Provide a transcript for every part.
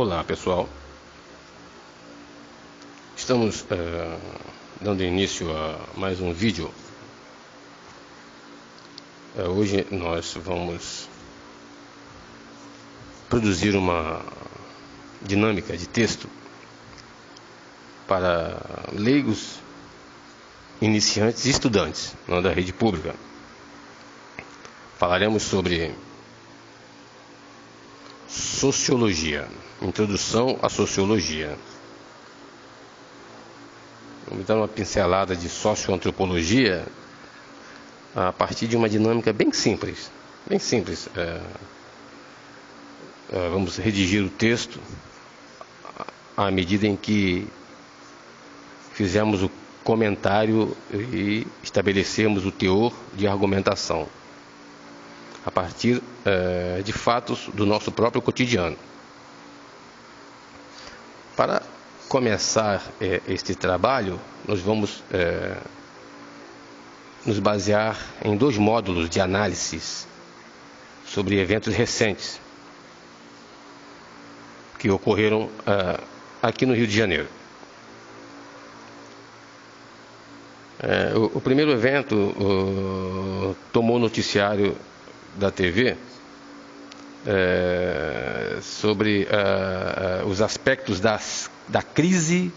Olá, pessoal. Estamos dando início a mais um vídeo. Hoje nós vamos produzir uma dinâmica de texto para leigos, iniciantes e estudantes da rede pública. Falaremos sobre sociologia, introdução à sociologia. Vamos dar uma pincelada de socioantropologia a partir de uma dinâmica bem simples. Vamos redigir o texto à medida em que fizermos o comentário e estabelecemos o teor de argumentação a partir de fatos do nosso próprio cotidiano. Para começar este trabalho, nós vamos nos basear em 2 módulos de análises sobre eventos recentes que ocorreram aqui no Rio de Janeiro. O primeiro evento tomou noticiário da TV sobre os aspectos da crise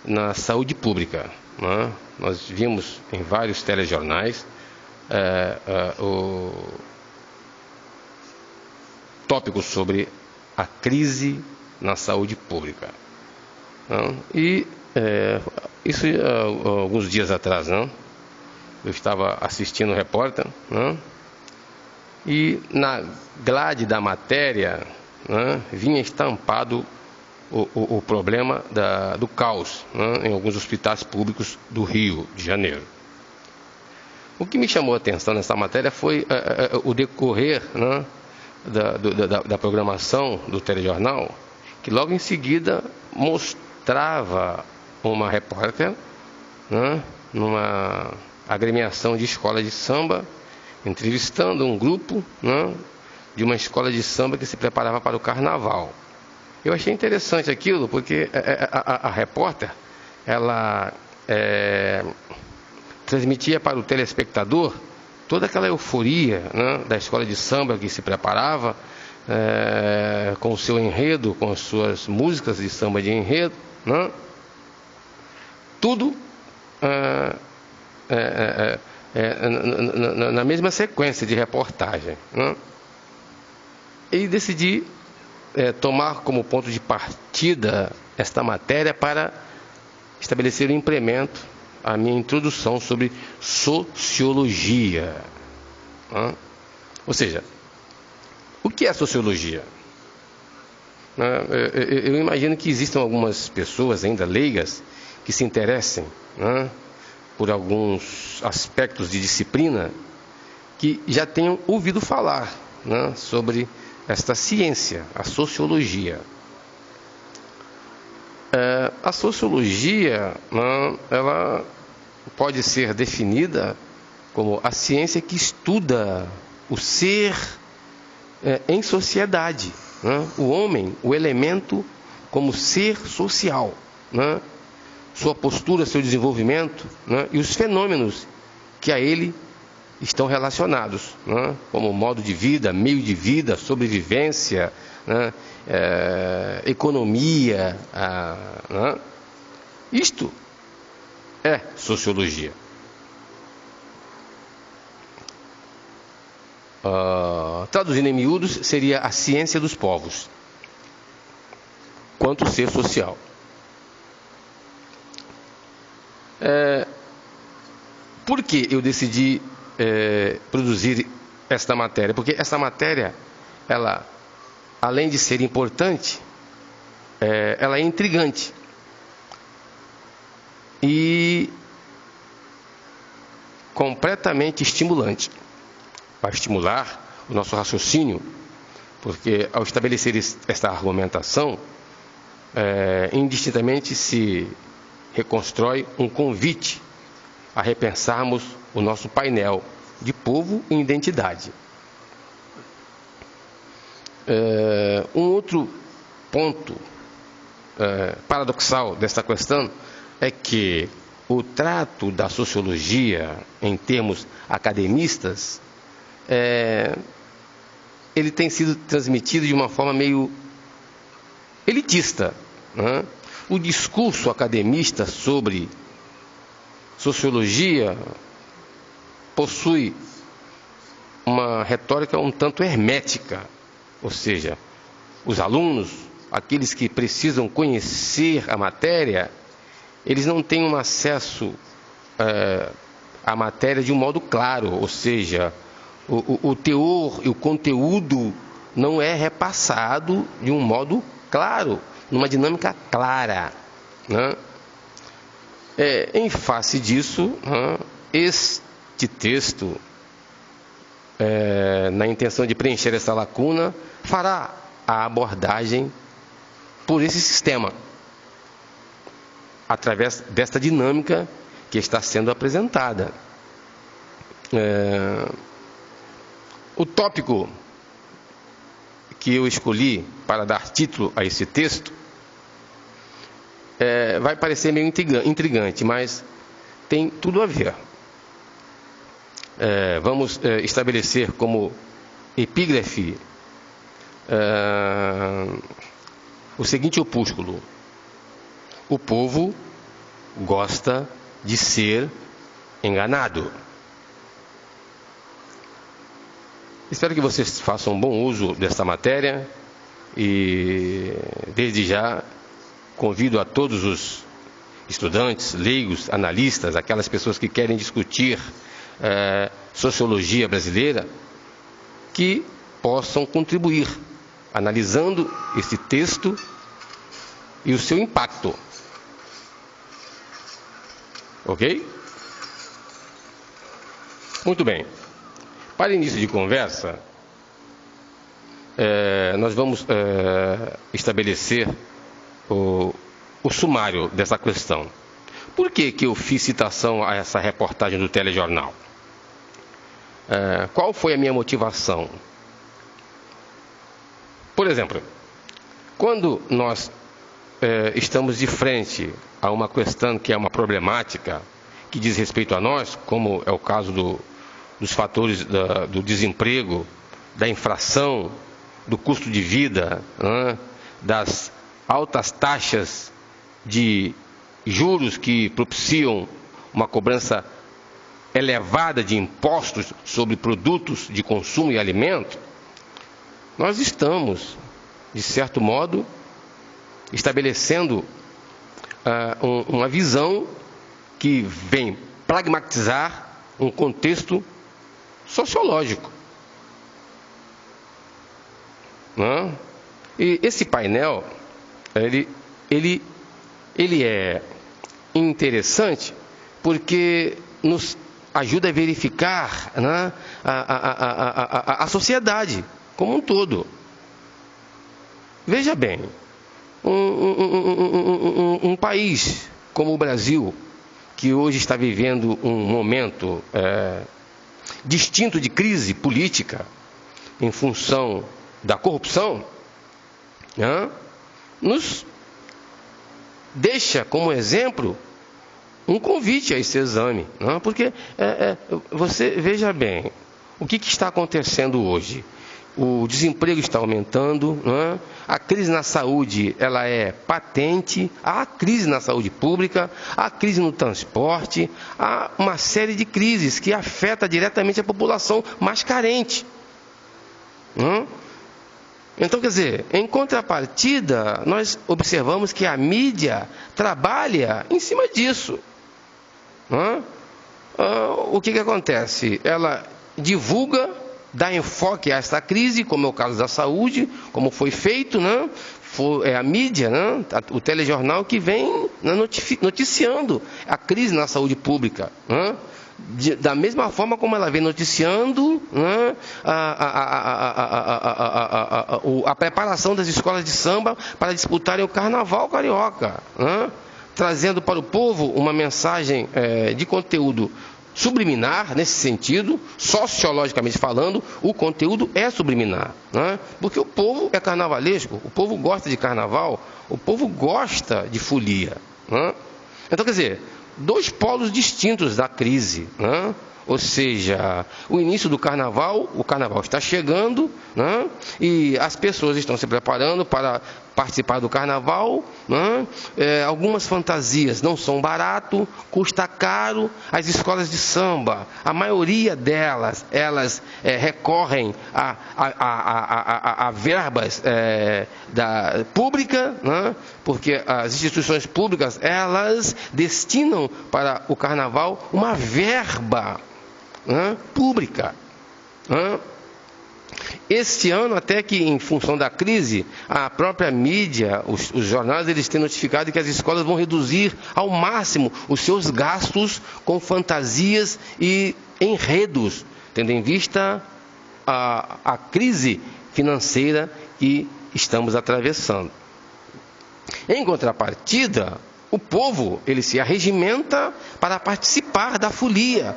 na saúde pública, né? Nós vimos em vários telejornais o tópico sobre a crise na saúde pública, né? E isso alguns dias atrás, né? Eu estava assistindo o repórter, né? E na grade da matéria, né, vinha estampado o problema do caos, né, em alguns hospitais públicos do Rio de Janeiro. O que me chamou a atenção nessa matéria foi o decorrer, né, da programação do telejornal, que logo em seguida mostrava uma repórter, né, numa agremiação de escola de samba, entrevistando um grupo, né, de uma escola de samba que se preparava para o carnaval. Eu achei interessante aquilo, porque a repórter, ela transmitia para o telespectador toda aquela euforia, né, da escola de samba que se preparava, com o seu enredo, com as suas músicas de samba de enredo, né, tudo na mesma sequência de reportagem, né? E decidi tomar como ponto de partida esta matéria para estabelecer um implemento à minha introdução sobre sociologia, né? Ou seja, o que é sociologia? Eu imagino que existam algumas pessoas ainda leigas que se interessem, né, por alguns aspectos de disciplina, que já tenham ouvido falar, né, sobre esta ciência, a sociologia. A sociologia, né, ela pode ser definida como a ciência que estuda o ser em sociedade, né, o homem, o elemento como ser social, né, sua postura, seu desenvolvimento, né, e os fenômenos que a ele estão relacionados, né, como modo de vida, meio de vida, sobrevivência, né, economia, né. Isto é sociologia. Traduzindo em miúdos, seria a ciência dos povos quanto ser social. Por que eu decidi produzir esta matéria? Porque essa matéria, ela, além de ser importante, ela é intrigante e completamente estimulante. Vai estimular o nosso raciocínio, porque ao estabelecer esta argumentação, indistintamente se reconstrói um convite a repensarmos o nosso painel de povo e identidade. Um outro ponto paradoxal desta questão é que o trato da sociologia, em termos academistas, ele tem sido transmitido de uma forma meio elitista, né? O discurso academista sobre sociologia possui uma retórica um tanto hermética, ou seja, os alunos, aqueles que precisam conhecer a matéria, eles não têm um acesso à matéria de um modo claro, ou seja, o teor e o conteúdo não é repassado de um modo claro, numa dinâmica clara, né? Em face disso, este texto, na intenção de preencher essa lacuna, fará a abordagem por esse sistema, através desta dinâmica que está sendo apresentada. O tópico que eu escolhi para dar título a esse texto vai parecer meio intrigante, mas tem tudo a ver. Vamos estabelecer como epígrafe o seguinte opúsculo: o povo gosta de ser enganado. Espero que vocês façam bom uso desta matéria e, desde já, convido a todos os estudantes, leigos, analistas, aquelas pessoas que querem discutir sociologia brasileira, que possam contribuir, analisando esse texto e o seu impacto. Ok? Muito bem. Para início de conversa, nós vamos estabelecer o sumário dessa questão. Por que eu fiz citação a essa reportagem do telejornal? Qual foi a minha motivação? Por exemplo, quando nós estamos de frente a uma questão que é uma problemática que diz respeito a nós, como é o caso dos fatores do desemprego, da inflação, do custo de vida, das altas taxas de juros que propiciam uma cobrança elevada de impostos sobre produtos de consumo e alimento, nós estamos, de certo modo, estabelecendo uma visão que vem pragmatizar um contexto sociológico. E esse painel, ele é interessante porque nos ajuda a verificar a sociedade como um todo. Veja bem, um país como o Brasil, que hoje está vivendo um momento distinto de crise política em função da corrupção, nos deixa como exemplo um convite a esse exame, porque você veja bem o que está acontecendo hoje. O desemprego está aumentando, a crise na saúde ela é patente, há crise na saúde pública, há crise no transporte, há uma série de crises que afetam diretamente a população mais carente. Então, quer dizer, em contrapartida, nós observamos que a mídia trabalha em cima disso. O que acontece? Ela divulga, dá enfoque a esta crise, como é o caso da saúde, como foi feito, é a mídia, o telejornal que vem noticiando a crise na saúde pública. Da mesma forma como ela vem noticiando a preparação das escolas de samba para disputarem o carnaval carioca, trazendo para o povo uma mensagem de conteúdo subliminar, nesse sentido, sociologicamente falando, o conteúdo é subliminar, né? Porque o povo é carnavalesco, o povo gosta de carnaval, o povo gosta de folia, né? Então, quer dizer, dois polos distintos da crise, né? Ou seja, o início do carnaval, o carnaval está chegando, né? E as pessoas estão se preparando para participar do carnaval, né? Algumas fantasias não são barato, custa caro. As escolas de samba, a maioria delas, elas recorrem a verbas pública, né? Porque as instituições públicas, elas destinam para o carnaval uma verba pública. Este ano, até que em função da crise, a própria mídia, os jornais, eles têm notificado que as escolas vão reduzir ao máximo os seus gastos com fantasias e enredos, tendo em vista a crise financeira que estamos atravessando. Em contrapartida, o povo, ele se arregimenta para participar da folia.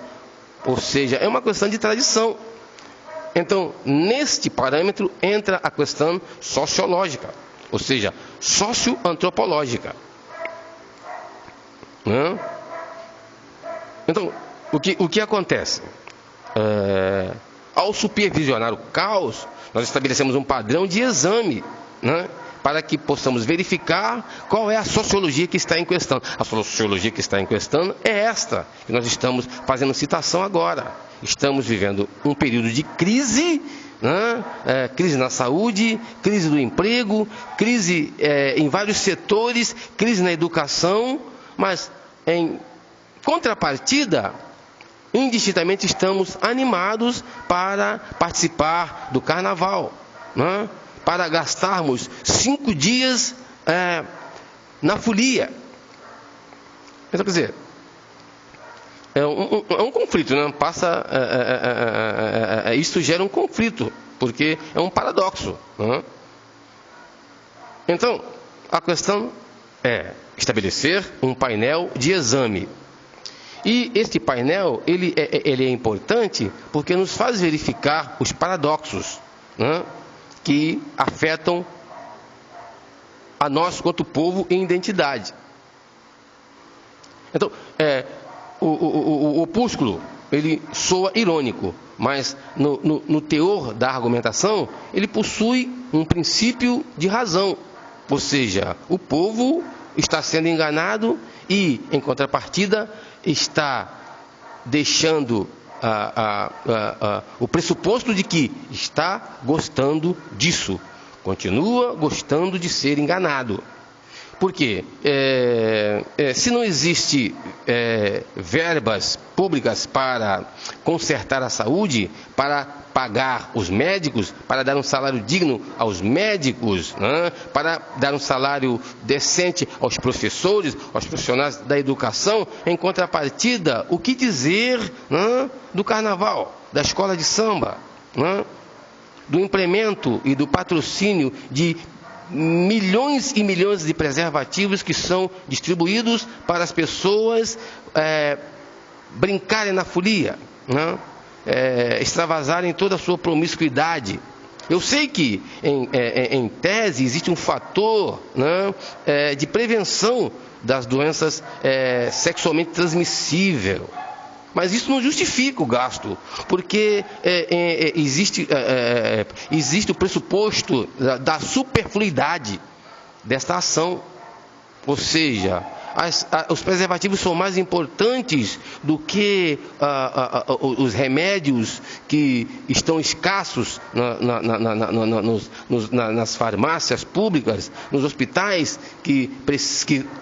Ou seja, é uma questão de tradição. Então, neste parâmetro entra a questão sociológica, ou seja, socioantropológica. Então, o que acontece? Ao supervisionar o caos, nós estabelecemos um padrão de exame, para que possamos verificar qual é a sociologia que está em questão. A sociologia que está em questão é esta, que nós estamos fazendo citação agora. Estamos vivendo um período de crise, crise na saúde, crise do emprego, crise em vários setores, crise na educação, mas em contrapartida, indistintamente estamos animados para participar do carnaval, para gastarmos 5 dias na folia. Então, quer dizer, é um conflito, isso gera um conflito, porque é um paradoxo. Então, a questão é estabelecer um painel de exame. E este painel, ele é importante porque nos faz verificar os paradoxos, que afetam a nós quanto povo em identidade. Então, o opúsculo, ele soa irônico, mas no teor da argumentação, ele possui um princípio de razão. Ou seja, o povo está sendo enganado e, em contrapartida, está deixando o pressuposto de que está gostando disso, continua gostando de ser enganado. Por quê? Se não existe verbas públicas para consertar a saúde, para pagar os médicos, para dar um salário digno aos médicos, para dar um salário decente aos professores, aos profissionais da educação, em contrapartida, o que dizer do carnaval, da escola de samba, do implemento e do patrocínio de milhões e milhões de preservativos que são distribuídos para as pessoas brincarem na folia, extravasarem toda a sua promiscuidade. Eu sei que, em tese, existe um fator de prevenção das doenças sexualmente transmissíveis. Mas isso não justifica o gasto, porque existe o pressuposto da superfluidade desta ação. Ou seja, os preservativos são mais importantes do que os remédios que estão escassos nas farmácias públicas, nos hospitais,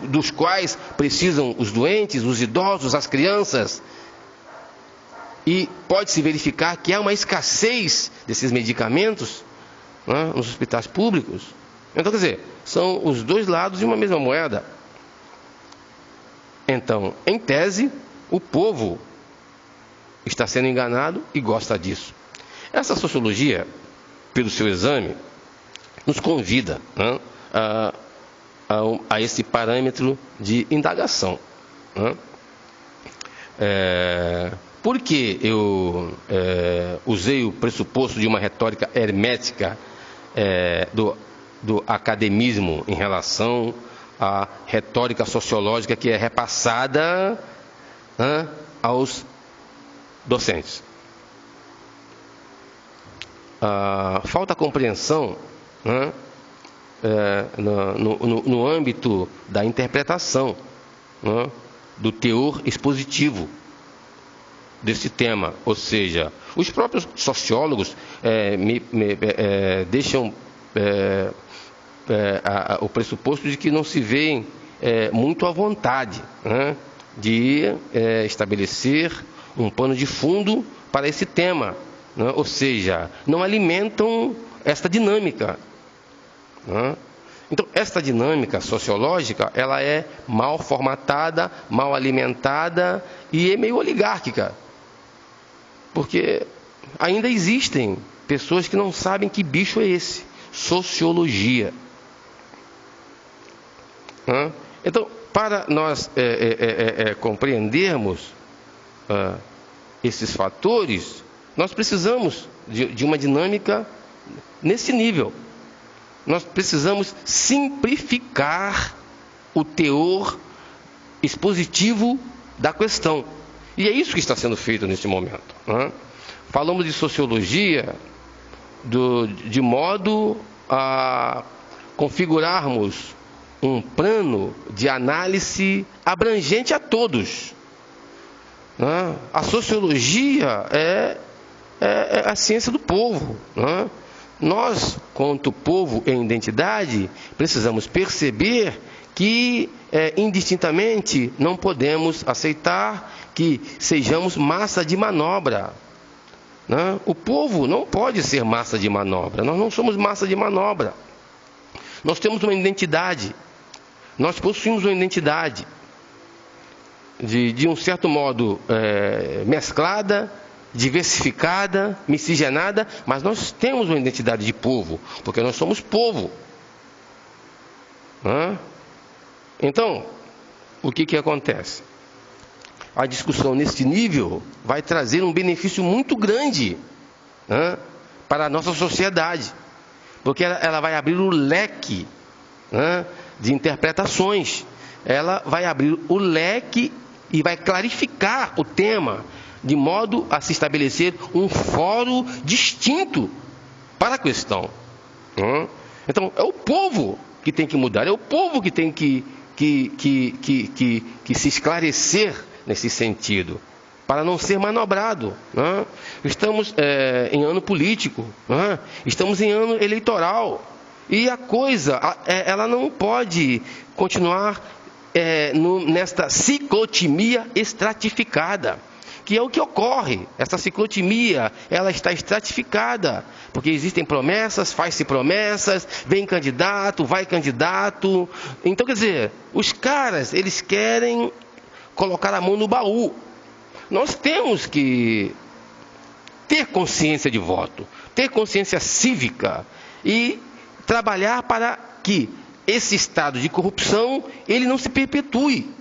dos quais precisam os doentes, os idosos, as crianças. E pode-se verificar que há uma escassez desses medicamentos nos hospitais públicos. Então, quer dizer, são os dois lados de uma mesma moeda. Então, em tese, o povo está sendo enganado e gosta disso. Essa sociologia, pelo seu exame, nos convida a esse parâmetro de indagação. por que eu usei o pressuposto de uma retórica hermética do academismo em relação à retórica sociológica que é repassada aos docentes? Falta compreensão no âmbito da interpretação do teor expositivo desse tema, ou seja, os próprios sociólogos deixam o pressuposto de que não se veem muito à vontade de estabelecer um pano de fundo para esse tema, ou seja, não alimentam esta dinâmica. Então, esta dinâmica sociológica, ela é mal formatada, mal alimentada e é meio oligárquica. Porque ainda existem pessoas que não sabem que bicho é esse, sociologia. Então, para nós compreendermos esses fatores, nós precisamos de uma dinâmica nesse nível. Nós precisamos simplificar o teor expositivo da questão. E é isso que está sendo feito neste momento. Falamos de sociologia de modo a configurarmos um plano de análise abrangente a todos. A sociologia é a ciência do povo. Nós, quanto povo em identidade, precisamos perceber que indistintamente não podemos aceitar que sejamos massa de manobra. O povo não pode ser massa de manobra. Nós não somos massa de manobra. Nós temos uma identidade. Nós possuímos uma identidade de um certo modo mesclada, diversificada, miscigenada, mas nós temos uma identidade de povo, porque nós somos povo. Então, o que acontece? A discussão neste nível vai trazer um benefício muito grande para a nossa sociedade, porque ela vai abrir o leque de interpretações, ela vai abrir o leque e vai clarificar o tema, de modo a se estabelecer um fórum distinto para a questão. Então, é o povo que tem que mudar, é o povo que tem que se esclarecer nesse sentido, para não ser manobrado. Estamos em ano político, estamos em ano eleitoral, e a coisa, ela não pode continuar nesta ciclotimia estratificada, que é o que ocorre. Essa ciclotimia, ela está estratificada, porque existem promessas, faz-se promessas, vem candidato, vai candidato. Então, quer dizer, os caras, eles querem colocar a mão no baú. Nós temos que ter consciência de voto, ter consciência cívica e trabalhar para que esse estado de corrupção, ele não se perpetue.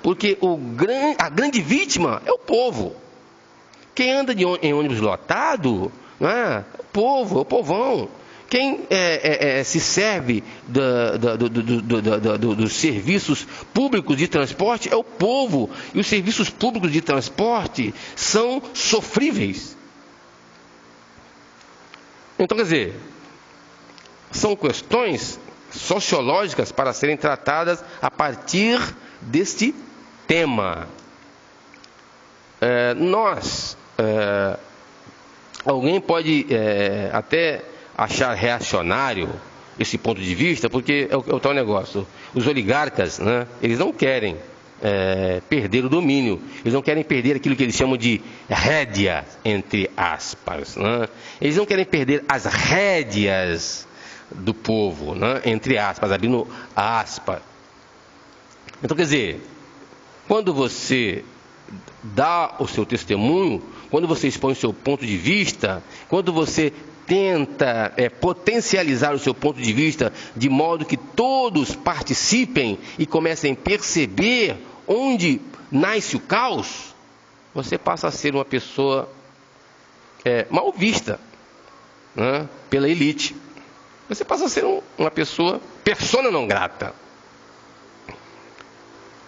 Porque a grande vítima é o povo. Quem anda em ônibus lotado é o povo, é o povão. Quem se serve dos serviços públicos de transporte é o povo. E os serviços públicos de transporte são sofríveis. Então, quer dizer, são questões sociológicas para serem tratadas a partir deste tema. Alguém pode até achar reacionário esse ponto de vista, porque é o tal negócio. Os oligarcas, eles não querem perder o domínio, eles não querem perder aquilo que eles chamam de rédea, entre aspas. Eles não querem perder as rédeas do povo, entre aspas, abrindo aspas. Então, quer dizer, quando você dá o seu testemunho, quando você expõe o seu ponto de vista, quando você tenta potencializar o seu ponto de vista de modo que todos participem e comecem a perceber onde nasce o caos, você passa a ser uma pessoa mal vista, né, pela elite. Você passa a ser uma pessoa persona não grata.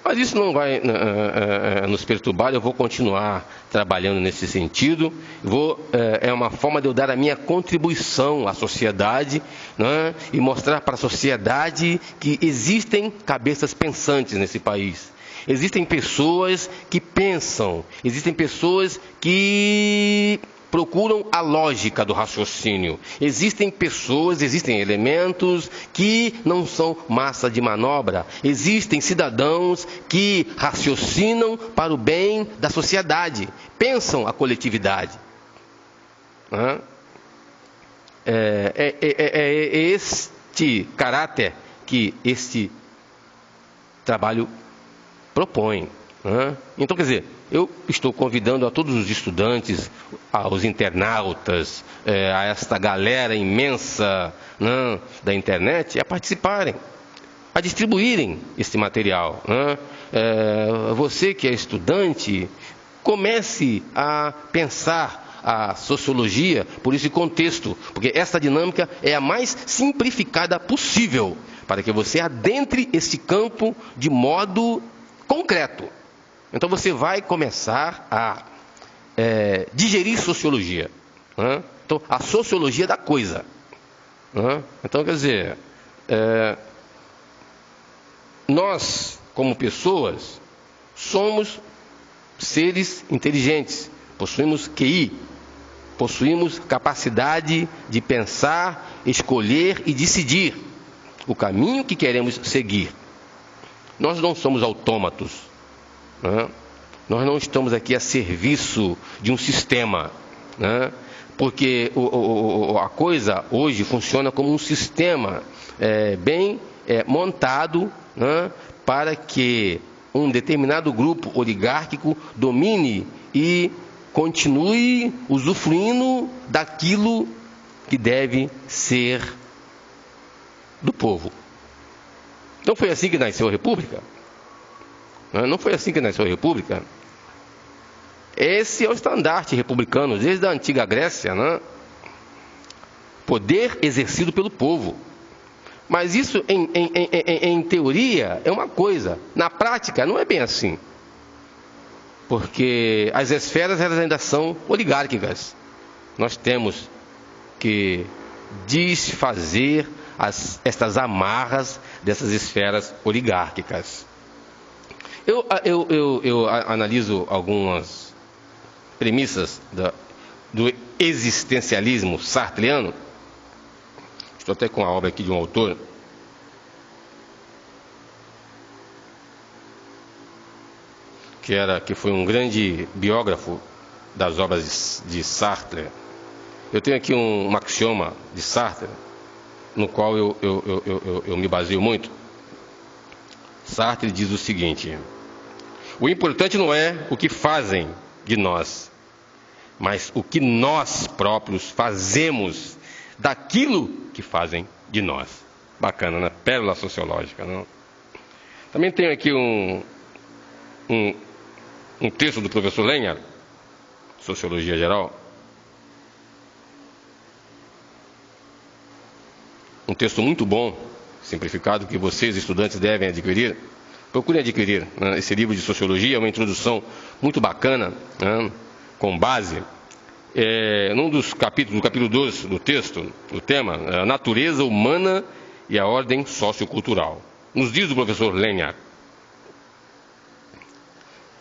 Mas isso não vai nos perturbar. Eu vou continuar trabalhando nesse sentido. É uma forma de eu dar a minha contribuição à sociedade, né, e mostrar para a sociedade que existem cabeças pensantes nesse país. Existem pessoas que pensam, existem pessoas que procuram a lógica do raciocínio. Existem pessoas, existem elementos que não são massa de manobra. Existem cidadãos que raciocinam para o bem da sociedade, pensam a coletividade. É este caráter que este trabalho propõe. Então, quer dizer, eu estou convidando a todos os estudantes, aos internautas, a esta galera imensa, né, da internet, a participarem, a distribuírem esse material. Você que é estudante, comece a pensar a sociologia por esse contexto, porque essa dinâmica é a mais simplificada possível, para que você adentre esse campo de modo concreto. Então você vai começar a digerir sociologia. Então, a sociologia da coisa. Então, quer dizer, nós, como pessoas, somos seres inteligentes, possuímos QI, possuímos capacidade de pensar, escolher e decidir o caminho que queremos seguir. Nós não somos autômatos. Nós não estamos aqui a serviço de um sistema, porque a coisa hoje funciona como um sistema bem montado, para que um determinado grupo oligárquico domine e continue usufruindo daquilo que deve ser do povo. Não foi assim que nasceu a República? Não foi assim que nasceu a República? Esse é o estandarte republicano, desde a antiga Grécia, Poder exercido pelo povo. Mas isso, em teoria, é uma coisa. Na prática, não é bem assim. Porque as esferas, elas ainda são oligárquicas. Nós temos que desfazer estas amarras dessas esferas oligárquicas. Eu analiso algumas premissas do existencialismo sartreano. Estou até com a obra aqui de um autor que foi um grande biógrafo das obras de Sartre. Eu tenho aqui um axioma de Sartre, no qual eu me baseio muito. Sartre diz o seguinte: o importante não é o que fazem de nós, mas o que nós próprios fazemos daquilo que fazem de nós. Bacana, né? Pérola sociológica, não? Também tenho aqui um texto do professor Lenhar, Sociologia Geral. Um texto muito bom, simplificado, que vocês, estudantes, devem adquirir. Procurem adquirir, esse livro de Sociologia, é uma introdução muito bacana, com base num dos capítulos, no capítulo 12 do texto, o tema, a natureza humana e a ordem sociocultural. Nos diz o professor Lenhar: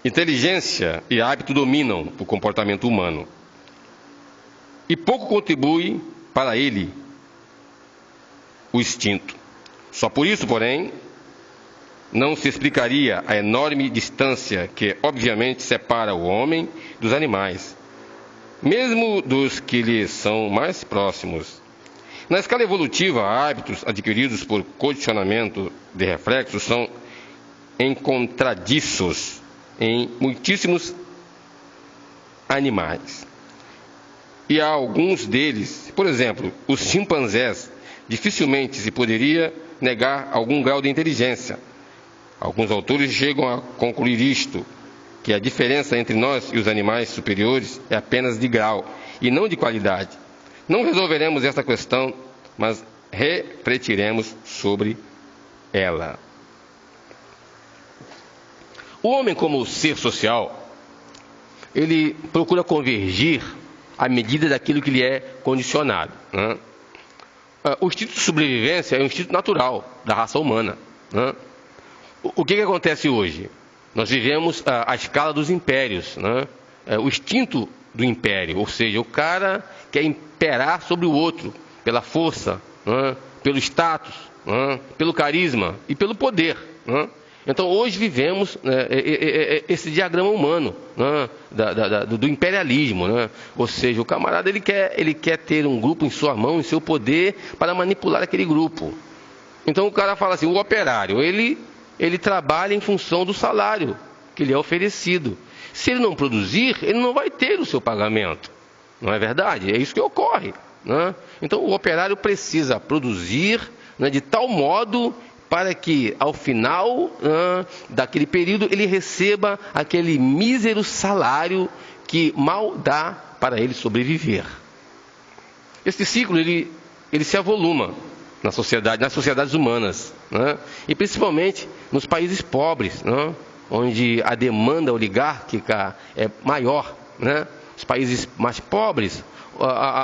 inteligência e hábito dominam o comportamento humano e pouco contribui para ele o instinto. Só por isso, porém, não se explicaria a enorme distância que, obviamente, separa o homem dos animais, mesmo dos que lhe são mais próximos. Na escala evolutiva, hábitos adquiridos por condicionamento de reflexos são encontradiços em muitíssimos animais. E há alguns deles, por exemplo, os chimpanzés, dificilmente se poderia negar algum grau de inteligência. Alguns autores chegam a concluir isto que a diferença entre nós e os animais superiores é apenas de grau e não de qualidade. Não resolveremos esta questão, mas refletiremos sobre ela. O homem, como ser social, ele procura convergir à medida daquilo que lhe é condicionado, né? O instinto de sobrevivência é um instinto natural da raça humana, né? O que acontece hoje? Nós vivemos a escala dos impérios, né? O instinto do império, ou seja, o cara quer imperar sobre o outro pela força, né? Pelo status, né? Pelo carisma e pelo poder, né? Então hoje vivemos esse diagrama humano, né? Do imperialismo, né? Ou seja, o camarada ele quer ter um grupo em sua mão, em seu poder, para manipular aquele grupo. Então o cara fala assim, o operário, ele trabalha em função do salário que lhe é oferecido. Se ele não produzir, ele não vai ter o seu pagamento. Não é verdade? É isso que ocorre, né? Então o operário precisa produzir, né, de tal modo para que ao final daquele período ele receba aquele mísero salário que mal dá para ele sobreviver. Este ciclo ele se avoluma nas sociedades humanas, né? E principalmente nos países pobres, né? Onde a demanda oligárquica é maior, né? Os países mais pobres,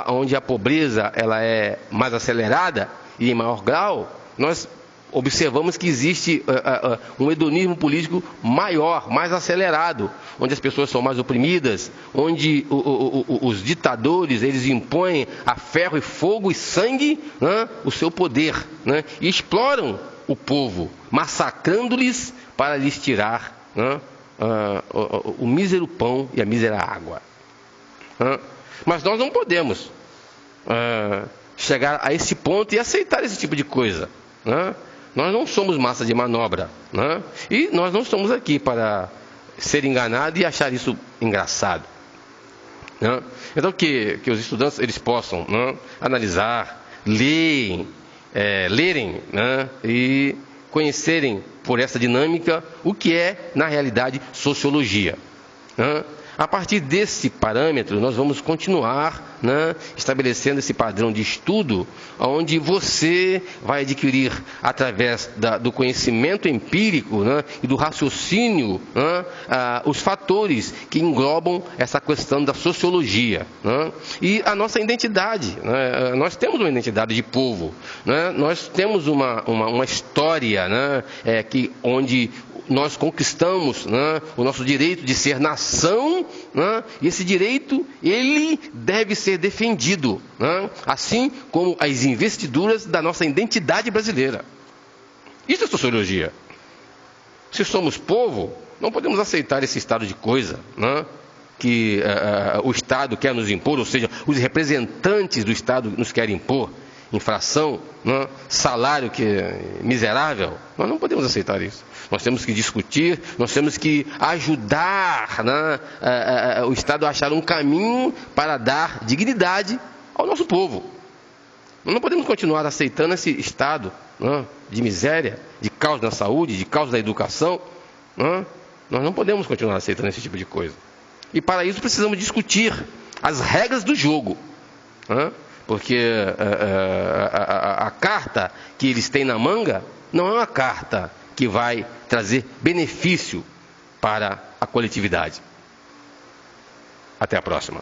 onde a pobreza ela é mais acelerada e em maior grau, nós observamos que existe um hedonismo político maior, mais acelerado, onde as pessoas são mais oprimidas, onde os ditadores eles impõem a ferro e fogo e sangue, né, o seu poder, né, e exploram o povo, massacrando-lhes para lhes tirar, né, o mísero pão e a mísera água. Mas nós não podemos chegar a esse ponto e aceitar esse tipo de coisa, né? Nós não somos massa de manobra, né? E nós não estamos aqui para ser enganados e achar isso engraçado, né? Então que os estudantes eles possam, né, analisar, lerem, né, e conhecerem por essa dinâmica o que é na realidade sociologia, né? A partir desse parâmetro, nós vamos continuar, né, estabelecendo esse padrão de estudo, onde você vai adquirir, através do conhecimento empírico, né, e do raciocínio, né, os fatores que englobam essa questão da sociologia, né, e a nossa identidade, né? Nós temos uma identidade de povo, né? Nós temos uma história, né, onde nós conquistamos, né, o nosso direito de ser nação, né, e esse direito ele deve ser defendido, né, assim como as investiduras da nossa identidade brasileira. Isso é sociologia. Se somos povo, não podemos aceitar esse estado de coisa, né, que o Estado quer nos impor, ou seja, os representantes do Estado nos querem impor. Infração, né? Salário que é miserável, nós não podemos aceitar isso. Nós temos que discutir, nós temos que ajudar, né, o Estado a achar um caminho para dar dignidade ao nosso povo. Nós não podemos continuar aceitando esse estado, né, de miséria, de caos na saúde, de caos na educação, né? Nós não podemos continuar aceitando esse tipo de coisa. E para isso precisamos discutir as regras do jogo, né? Porque a carta que eles têm na manga não é uma carta que vai trazer benefício para a coletividade. Até a próxima.